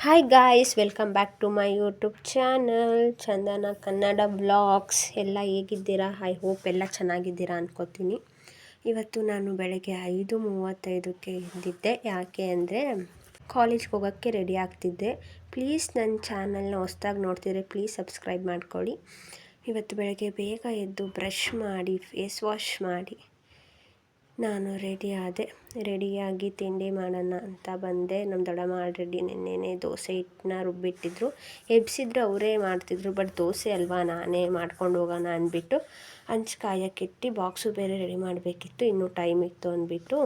Hi guys, welcome back to my YouTube channel Chandana Kannada blogs. ಎಲ್ಲ ಹೇಗಿದ್ದೀರಾ? I hope ಎಲ್ಲ ಚೆನ್ನಾಗಿದ್ದೀರಾ ಅನ್ಕೋತೀನಿ. ಇವತ್ತು ನಾನು ಬೆಳಗ್ಗೆ 5:35ಕ್ಕೆ ಎದ್ದಿದ್ದೆ. ಯಾಕೆ ಅಂದರೆ ಕಾಲೇಜ್ಗೆ ಹೋಗೋಕ್ಕೆ ರೆಡಿ ಆಗ್ತಿದ್ದೆ. ಪ್ಲೀಸ್ ನನ್ನ ಚಾನಲ್ನ ಹೊಸ್ದಾಗಿ ನೋಡ್ತಿದ್ರೆ ಪ್ಲೀಸ್ ಸಬ್ಸ್ಕ್ರೈಬ್ ಮಾಡ್ಕೊಳ್ಳಿ. ಇವತ್ತು ಬೆಳಗ್ಗೆ ಬೇಗ ಎದ್ದು ಬ್ರಷ್ ಮಾಡಿ ಫೇಸ್ ವಾಶ್ ಮಾಡಿ ನಾನು ರೆಡಿಯಾಗಿ ತಿಂಡಿ ಮಾಡೋಣ ಅಂತ ಬಂದೆ. ನಮ್ಮ ದೊಡ್ಡಮ್ಮ ಆಲ್ರೆಡಿ ನೆನ್ನೆನೇ ದೋಸೆ ಹಿಟ್ಟನ್ನ ರುಬ್ಬಿಟ್ಟಿದ್ರು. ಎಬ್ಸಿದ್ರು ಅವರೇ ಮಾಡ್ತಿದ್ರು, ಬಟ್ ದೋಸೆ ಅಲ್ವಾ ನಾನೇ ಮಾಡ್ಕೊಂಡು ಹೋಗೋಣ ಅಂದ್ಬಿಟ್ಟು ಹಂಚು ಕಾಯಕ್ಕಿಟ್ಟು, ಬಾಕ್ಸು ಬೇರೆ ರೆಡಿ ಮಾಡಬೇಕಿತ್ತು, ಇನ್ನೂ ಟೈಮ್ ಇತ್ತು ಅಂದ್ಬಿಟ್ಟು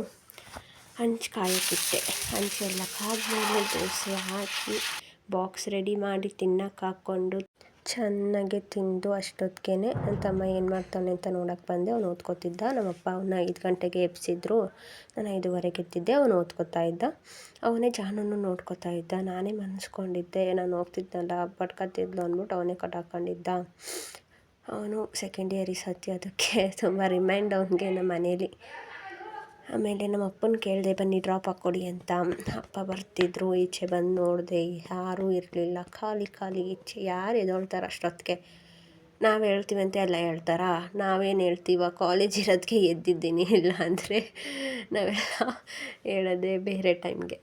ಹಂಚು ಕಾಯಕ್ಕಿಟ್ಟೆ. ಹಂಚೆಲ್ಲ ಕಾದ್ಮೇಲೆ ದೋಸೆ ಹಾಕಿ ಬಾಕ್ಸ್ ರೆಡಿ ಮಾಡಿ ತಿನ್ನಕ್ಕೆ ಹಾಕ್ಕೊಂಡು ಚೆನ್ನಾಗಿ ತಿಂದು ಅಷ್ಟೊತ್ತಿಗೆ ನನ್ನ ತಮ್ಮ ಏನು ಮಾಡ್ತಾನೆ ಅಂತ ನೋಡೋಕ್ಕೆ ಬಂದೆ. ಅವನು ಓದ್ಕೋತಿದ್ದ. ನಮ್ಮಪ್ಪ ಅವನ್ನ 5 ಗಂಟೆಗೆ ಎಬ್ಸಿದ್ರು. ನಾನು 5:15ಕ್ಕೆ ಎದ್ದಿದ್ದೆ. ಅವನು ಓದ್ಕೋತಾ ಇದ್ದ. ಅವನೇ ಜಾನನ್ನು ನೋಡ್ಕೋತಾ ಇದ್ದ. ನಾನೇ ಮನಸ್ಕೊಂಡಿದ್ದೆ, ನಾನು ಹೋಗ್ತಿದ್ನಲ್ಲ ಪಡ್ಕತ್ತಿದ್ಲು ಅಂದ್ಬಿಟ್ಟು ಅವನೇ ಕಟ್ಟಾಕೊಂಡಿದ್ದ. ಅವನು ಸೆಕೆಂಡ್ ಇಯರ್ ಈ ಸತಿ, ಅದಕ್ಕೆ ತುಂಬ ರಿಮೈಂಡ್ ಅವನಿಗೆ ನಮ್ಮ ಮನೇಲಿ. ಆಮೇಲೆ ನಮ್ಮ ಅಪ್ಪನ ಕೇಳಿದೆ, ಬನ್ನಿ ಡ್ರಾಪ್ ಹಾಕ್ಕೊಡಿ ಅಂತ. ಅಪ್ಪ ಬರ್ತಿದ್ರು. ಈಚೆ ಬಂದು ನೋಡಿದೆ, ಯಾರೂ ಇರಲಿಲ್ಲ, ಖಾಲಿ ಈಚೆ. ಯಾರು ಎದ್ದೇಳ್ತಾರೆ ಅಷ್ಟೊತ್ತಿಗೆ? ನಾವು ಹೇಳ್ತೀವಂತೆ ಎಲ್ಲ ಹೇಳ್ತಾರಾ? ನಾವೇನು ಹೇಳ್ತೀವ? ಕಾಲೇಜ್ ಇರೋದಕ್ಕೆ ಎದ್ದಿದ್ದೀನಿ, ಇಲ್ಲ ಅಂದರೆ ನಾವೆಲ್ಲ ಹೇಳೋದೇ ಬೇರೆ ಟೈಮ್ಗೆ.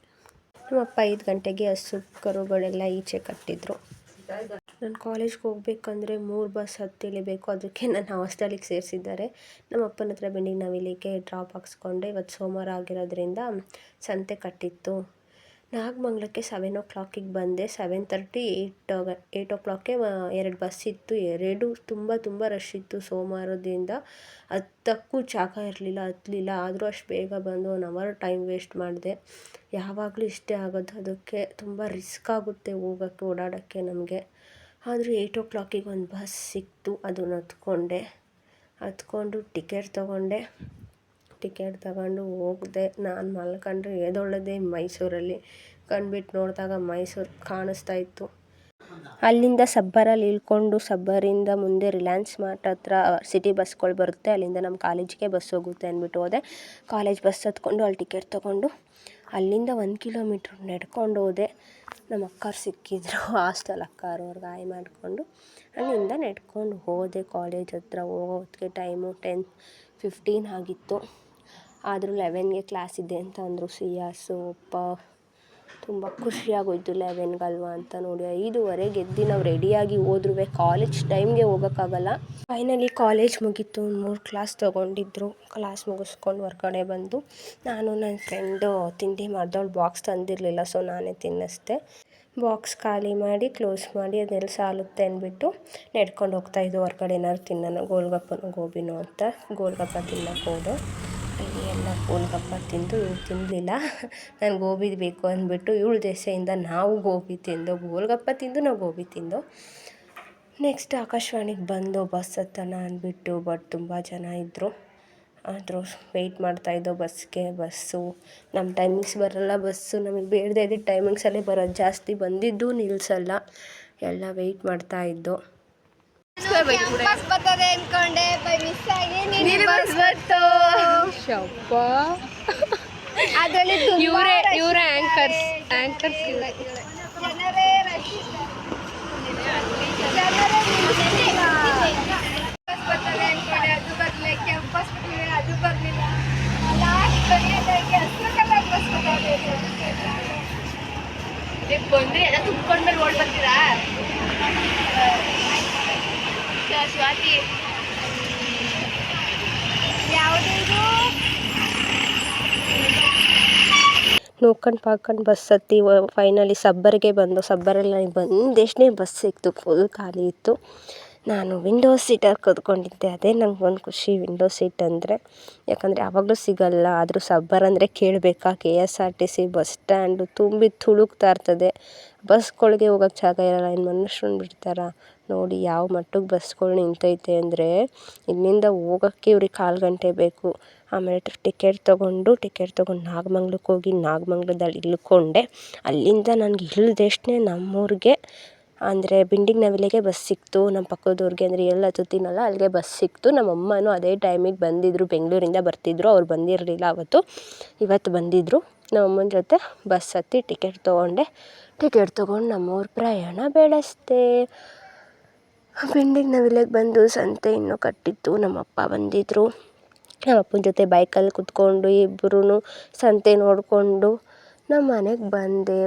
ನಮ್ಮಪ್ಪ 5 ಗಂಟೆಗೆ ಹಸು ಕರುಗಳೆಲ್ಲ ಈಚೆ ಕಟ್ಟಿದ್ರು. ನಾನು ಕಾಲೇಜ್ಗೆ ಹೋಗ್ಬೇಕಂದ್ರೆ 3 ಬಸ್ ಹತ್ತಿಳಿಬೇಕು. ಅದಕ್ಕೆ ನನ್ನ ಹಾಸ್ಟೆಲಿಗೆ ಸೇರಿಸಿದ್ದಾರೆ. ನಮ್ಮ ಅಪ್ಪನ ಹತ್ರ ಬೆಂಡಿಗೆ ನಾವಿಲ್ಲಿಗೆ ಡ್ರಾಪ್ ಹಾಕ್ಸ್ಕೊಂಡೆ. ಇವತ್ತು ಸೋಮವಾರ ಆಗಿರೋದ್ರಿಂದ ಸಂತೆ ಕಟ್ಟಿತ್ತು. ನಾಗಮಂಗಲಕ್ಕೆ 7 o'clock ಬಂದೆ. 7:30 8 o'clock 2 ಬಸ್ ಇತ್ತು. ಎರಡು ತುಂಬ ರಶ್ ಇತ್ತು. ಸೋಮವಾರದಿಂದ ಹತ್ತಕ್ಕೂ ಜಾಗ ಇರಲಿಲ್ಲ, ಹತ್ತಲಿಲ್ಲ. ಆದರೂ ಅಷ್ಟು ಬೇಗ ಬಂದು 1 hour ಟೈಮ್ ವೇಸ್ಟ್ ಮಾಡಿದೆ. ಯಾವಾಗಲೂ ಇಷ್ಟೇ ಆಗೋದು. ಅದಕ್ಕೆ ತುಂಬ ರಿಸ್ಕ್ ಆಗುತ್ತೆ ಹೋಗೋಕ್ಕೆ, ಓಡಾಡೋಕ್ಕೆ ನಮಗೆ. ಆದರೂ 8 o'clock ಒಂದು ಬಸ್ ಸಿಕ್ತು. ಅದನ್ನು ಹತ್ಕೊಂಡು ಟಿಕೆಟ್ ತಗೊಂಡು ಹೋಗಿದೆ. ನಾನು ಮಲ್ಕೊಂಡ್ರೆ ಎದ್ದೊಳ್ಳೋದೇ ಮೈಸೂರಲ್ಲಿ. ಕಣ್ಬಿಟ್ಟು ನೋಡಿದಾಗ ಮೈಸೂರು ಕಾಣಿಸ್ತಾ ಇತ್ತು. ಅಲ್ಲಿಂದ ಸಬ್ಬರಲ್ಲಿ ಇಳ್ಕೊಂಡು, ಸಬ್ಬರಿಂದ ಮುಂದೆ ರಿಲಯನ್ಸ್ ಮಾರ್ಟ್ ಹತ್ರ ಸಿಟಿ ಬಸ್ಗಳು ಬರುತ್ತೆ, ಅಲ್ಲಿಂದ ನಮ್ಮ ಕಾಲೇಜಿಗೆ ಬಸ್ ಹೋಗುತ್ತೆ ಅಂದ್ಬಿಟ್ಟು ಹೋದೆ. ಕಾಲೇಜ್ ಬಸ್ ಹತ್ಕೊಂಡು ಅಲ್ಲಿ ಟಿಕೆಟ್ ತೊಗೊಂಡು ಅಲ್ಲಿಂದ 1 kilometer ನಡ್ಕೊಂಡು ಹೋದೆ. ನಮ್ಮ ಅಕ್ಕಾರು ಸಿಕ್ಕಿದ್ರು, ಹಾಸ್ಟೆಲ್ ಅಕ್ಕಾರು. ಅವ್ರಿಗೆ ಹಾಯ್ ಮಾಡಿಕೊಂಡು ಅಲ್ಲಿಂದ ನಡ್ಕೊಂಡು ಹೋದೆ. ಕಾಲೇಜ್ ಹತ್ರ ಹೋಗೋದಕ್ಕೆ ಟೈಮು 10:15 ಆಗಿತ್ತು. ಆದರೂ 11ಗೆ ಕ್ಲಾಸ್ ಇದೆ ಅಂತ ಅಂದರು ಸಿಯಾಸು. ಅಪ್ಪ ತುಂಬ ಖುಷಿಯಾಗೋಯ್ತು 11ಗಲ್ವಾ ಅಂತ ನೋಡಿ. 5:15 ಎದ್ದು ನಾವು ರೆಡಿಯಾಗಿ ಹೋದ್ರೂ ಕಾಲೇಜ್ ಟೈಮ್ಗೆ ಹೋಗೋಕ್ಕಾಗಲ್ಲ. ಫೈನಲಿ ಕಾಲೇಜ್ ಮುಗೀತು. 3 ಕ್ಲಾಸ್ ತೊಗೊಂಡಿದ್ರು. ಕ್ಲಾಸ್ ಮುಗಿಸ್ಕೊಂಡು ಹೊರ್ಗಡೆ ಬಂದು ನಾನು ನನ್ನ ಫ್ರೆಂಡು ತಿಂಡಿ ಮಾಡ್ದವಳು ಬಾಕ್ಸ್ ತಂದಿರಲಿಲ್ಲ, ಸೊ ನಾನೇ ತಿನ್ನಿಸ್ದೆ. ಬಾಕ್ಸ್ ಖಾಲಿ ಮಾಡಿ ಕ್ಲೋಸ್ ಮಾಡಿ ಅದೆಲ್ಲ ಸಾಲುತ್ತೆ ಅಂದ್ಬಿಟ್ಟು ನಡ್ಕೊಂಡು ಹೋಗ್ತಾಯಿದ್ದು. ಹೊರ್ಗಡೆ ಏನಾದ್ರು ತಿನ್ನೋಣ, ಗೋಲ್ಗಪ್ಪನೋ ಗೋಬಿನೋ ಅಂತ ಗೋಲ್ಗಪ್ಪ ತಿನ್ನೋಕೆ ಹೋದೆ. ಅಲ್ಲಿ ಎಲ್ಲ ಗೋಲ್ಗಪ್ಪ ತಿಂದು ಇವ್ಳು ತಿನ್ನಲಿಲ್ಲ. ನಾನು ಗೋಬಿ ಬೇಕು ಅಂದ್ಬಿಟ್ಟು ಇವಳು ದೆಸೆಯಿಂದ ನಾವು ಗೋಬಿ ತಿಂದು, ಗೋಲ್ಗಪ್ಪ ತಿಂದು ನಾವು ಗೋಬಿ ತಿಂದು. ನೆಕ್ಸ್ಟ್ ಆಕಾಶವಾಣಿಗೆ ಬಂದು ಬಸ್ ಹತ್ತೋಣ ಅಂದ್ಬಿಟ್ಟು, ಬಟ್ ತುಂಬ ಜನ ಇದ್ದರು. ಆದರೂ ವೆಯ್ಟ್ ಮಾಡ್ತಾಯಿದ್ದೋ ಬಸ್ಸು ನಮ್ಮ ಟೈಮಿಂಗ್ಸ್ ಬರೋಲ್ಲ. ಬಸ್ಸು ನಮಗೆ ಬೇಡದೇ ಇದ್ದಿದ್ದ ಟೈಮಿಂಗ್ಸಲ್ಲೇ ಬರೋದು, ಜಾಸ್ತಿ ಬಂದಿದ್ದು ನಿಲ್ಲಿಸಲ್ಲ. ಎಲ್ಲ ವೆಯ್ಟ್ ಮಾಡ್ತಾಯಿದ್ದೋ. ಬರ್ತದೆ ಅನ್ಕೊಂಡೆ, ಮಿಸ್ ಆಗಿ ಬಸ್ ಬಂತು. ಶಪ್ಪ, ಅದರಲ್ಲಿ ಇವರೇ ಆಂಕರ್ಸ್ ಜನರೇ ರಶ್. ಬಸ್ ಬರ್ತದೆ ಅನ್ಕೊಂಡೆ, ಅದು ಬರಲಿಲ್ಲ. ಕ್ಯಾಂಪಸ್ ಅದು ಬರಲಿಲ್ಲ. ಲಾಸ್ಟ್ ಕೊನೆಯದಾಗಿ ಹಸಿರು ಕಲರ್ ಬಸ್ ಬರ್ತದೆ. ಬಂದರೆ ಎಲ್ಲ ತುಂಬ್ಕೊಂಡ್ಮೇಲೆ ಓಡ್ ಬರ್ತೀರಾ ಸ್ವಾತಿ? ಯಾವುದಿದು? ನೋಡ್ಕೊಂಡು ಪಾಕೊಂಡು ಬಸ್ ಹತ್ತಿ ಫೈನಲಿ ಸಬ್ಬರ್ಗೆ ಬಂದು, ಸಬ್ಬರಲ್ಲಿ ಬಂದೆಷ್ಟೇ ಬಸ್ ಸಿಕ್ತು, ಫುಲ್ ಖಾಲಿ ಇತ್ತು. ನಾನು ವಿಂಡೋ ಸೀಟಲ್ಲಿ ಕೂತ್ಕೊಂಡಿದ್ದೆ. ಅದೇ ನಂಗೆ ಒಂದು ಖುಷಿ, ವಿಂಡೋ ಸೀಟ್ ಅಂದರೆ. ಯಾಕಂದರೆ ಯಾವಾಗಲೂ ಸಿಗಲ್ಲ. ಆದರೂ ಸಬ್ಬರ್ ಅಂದರೆ ಕೇಳಬೇಕಾ? KSRTC ಬಸ್ ಸ್ಟ್ಯಾಂಡು ತುಂಬಿ ತುಳುಕ್ತಾ ಇರ್ತದೆ. ಬಸ್ಗಳಿಗೆ ಹೋಗೋಕ್ಕೆ ಜಾಗ ಇರೋಲ್ಲ, ಇನ್ನು ಮನುಷ್ಯರನ್ನ ಬಿಡ್ತಾರ? ನೋಡಿ ಯಾವ ಮಟ್ಟಕ್ಕೆ ಬಸ್ಗಳು ನಿಂತೈತೆ ಅಂದರೆ, ಇಲ್ಲಿಂದ ಹೋಗೋಕ್ಕೆ ಇವ್ರಿಗೆ 1/4 ಗಂಟೆ ಬೇಕು. ಆಮೇಲೆ ಟಿಕೆಟ್ ತೊಗೊಂಡು ನಾಗಮಂಗ್ಲಕ್ಕೆ ಹೋಗಿ ನಾಗಮಂಗ್ಲದಲ್ಲಿ ಇಳ್ಕೊಂಡೆ. ಅಲ್ಲಿಂದ ನನಗೆ ಇಳಿದಷ್ಟೇ ನಮ್ಮೂರಿಗೆ ಅಂದರೆ ಬಿಂಡಿಗೆ ನವಿಲೆಗೆ ಬಸ್ ಸಿಕ್ತು. ನಮ್ಮ ಪಕ್ಕದೂರಿಗೆ ಅಂದರೆ ಎಲ್ಲಿ ಹತ್ತುತ್ತೀನಲ್ಲ ಅಲ್ಲಿಗೆ ಬಸ್ ಸಿಕ್ತು. ನಮ್ಮ ಅಮ್ಮನೂ ಅದೇ ಟೈಮಿಗೆ ಬಂದಿದ್ದರು, ಬೆಂಗಳೂರಿಂದ ಬರ್ತಿದ್ರು. ಅವ್ರು ಬಂದಿರಲಿಲ್ಲ ಅವತ್ತು, ಇವತ್ತು ಬಂದಿದ್ದರು. ನಮ್ಮ ಅಮ್ಮನ ಜೊತೆ ಬಸ್ ಹತ್ತಿ ಟಿಕೆಟ್ ತೊಗೊಂಡು ನಮ್ಮೂರ ಪ್ರಯಾಣ ಬೆಳೆಸಿದೆ. ಬಿಂಡಿಗೆ ನವಿಲೆಗೆ ಬಂದು ಸಂತೆ ಇನ್ನೂ ಕಟ್ಟಿತ್ತು. ನಮ್ಮಪ್ಪ ಬಂದಿದ್ದರು. ನಮ್ಮ ಅಪ್ಪನ ಜೊತೆ ಬೈಕಲ್ಲಿ ಕುತ್ಕೊಂಡು ಇಬ್ಬರೂ ಸಂತೆ ನೋಡಿಕೊಂಡು ನಮ್ಮ ಮನೆಗೆ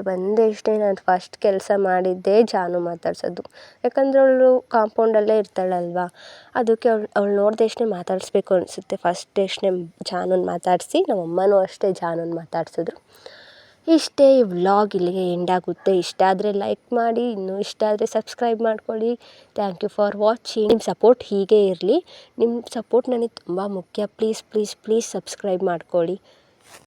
ಬಂದಷ್ಟೇ ನಾನು ಫಸ್ಟ್ ಕೆಲಸ ಮಾಡಿದ್ದೆ ಜಾನು ಮಾತಾಡ್ಸೋದು. ಯಾಕಂದರೆ ಅವಳು ಕಾಂಪೌಂಡಲ್ಲೇ ಇರ್ತಾಳಲ್ವ, ಅದಕ್ಕೆ ಅವಳು ನೋಡಿದಷ್ಟೇ ಮಾತಾಡಿಸ್ಬೇಕು ಅನಿಸುತ್ತೆ. ಫಸ್ಟಷ್ಟೇ ಜಾನುನ ಮಾತಾಡಿಸಿ, ನಮ್ಮಮ್ಮನೂ ಅಷ್ಟೇ ಜಾನುನ ಮಾತಾಡ್ಸಿದ್ರು. ಇಷ್ಟೇ, ಈ ವ್ಲಾಗ್ ಇಲ್ಲಿಗೆ ಎಂಡ್ ಆಗುತ್ತೆ. ಇಷ್ಟ ಆದರೆ ಲೈಕ್ ಮಾಡಿ, ಇನ್ನೂ ಇಷ್ಟ ಆದರೆ ಸಬ್ಸ್ಕ್ರೈಬ್ ಮಾಡ್ಕೊಳ್ಳಿ. Thank you for watching. ನಿಮ್ಮ ಸಪೋರ್ಟ್ ಹೀಗೆ ಇರಲಿ. ನಿಮ್ಮ ಸಪೋರ್ಟ್ ನನಗೆ ತುಂಬ ಮುಖ್ಯ. ಪ್ಲೀಸ್ ಸಬ್ಸ್ಕ್ರೈಬ್ ಮಾಡ್ಕೊಳ್ಳಿ.